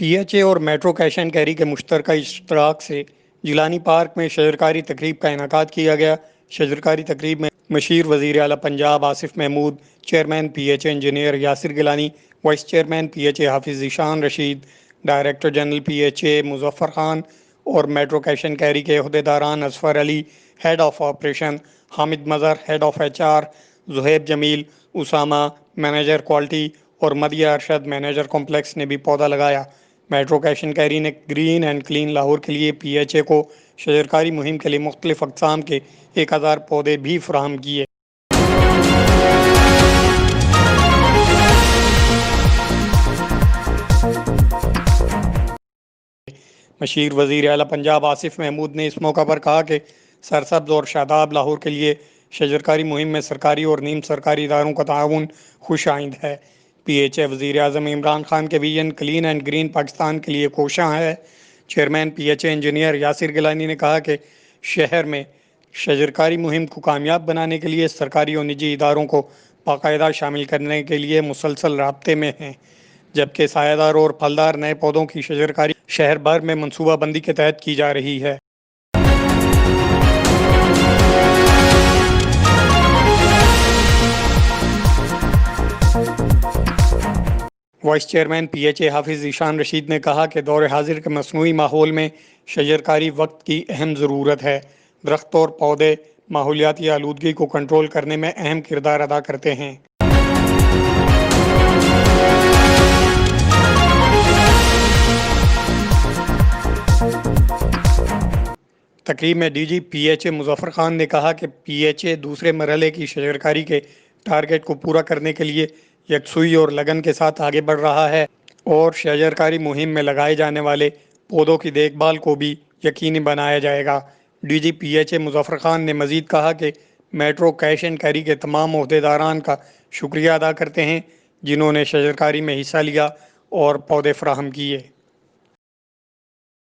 پی H اے اور Metro Cash and Carry کے مشترکہ اشتراک سے جیلانی پارک میں شجرکاری تقریب کا انعقاد کیا گیا۔ شجرکاری تقریب میں مشیر وزیر اعلیٰ Punjab Asif Mahmood, chairman P H A engineer Yasir Gilani, vice chairman P H A Hafiz Zeeshan Rashid, director general P H A Muzaffar Khan اور میٹرو کیش اینڈ کیری کے عہدیداران Azfar Ali head of operation, Hamid Mazhar head of H R, Zohaib Jamil, Usama manager quality اور مدیہ ارشد مینیجر کمپلیکس نے بھی پودا لگایا۔ میٹرو کیش اینڈ کیری نے green and clean Lahore کے لیے پی ایچ اے کو شجرکاری مہم کے لیے مختلف اقسام کے 1000 پودے بھی فراہم کیے۔ مشیر وزیر اعلیٰ پنجاب آصف محمود نے اس موقع پر کہا کہ سرسبز اور شاداب لاہور کے لیے شجرکاری مہم میں سرکاری اور نیم سرکاری اداروں کا تعاون خوش آئند ہے۔ پی ایچ اے وزیر اعظم عمران خان کے vision clean and green Pakistan کے لیے کوشاں ہے۔ Chairman P H A engineer Yasir Gilani نے کہا کہ شہر میں شجرکاری مہم کو کامیاب بنانے کے لیے سرکاری اور نجی اداروں کو باقاعدہ شامل کرنے کے لیے مسلسل رابطے میں ہیں، جبکہ سایہ دار اور پھلدار نئے پودوں کی شجرکاری شہر بھر میں منصوبہ بندی کے تحت کی جا رہی ہے۔ Vice chairman P H A Hafiz Zeeshan Rashid نے کہا کہ دور حاضر کے مصنوعی ماحول میں شجرکاری وقت کی اہم ضرورت ہے۔ درخت اور پودے ماحولیاتی آلودگی کو کنٹرول کرنے میں اہم کردار ادا کرتے ہیں۔ تقریب میں D G P H A Muzaffar Khan نے کہا کہ پی ایچ اے دوسرے مرحلے کی شجرکاری کے ٹارگٹ کو پورا کرنے کے لیے یکسوئی اور لگن کے ساتھ آگے بڑھ رہا ہے اور شجرکاری مہم میں لگائے جانے والے پودوں کی دیکھ بھال کو بھی یقینی بنایا جائے گا۔ D G P H A Muzaffar Khan نے مزید کہا کہ میٹرو کیش اینڈ کیری کے تمام عہدیداران کا شکریہ ادا کرتے ہیں جنہوں نے شجرکاری میں حصہ لیا اور پودے فراہم کیے۔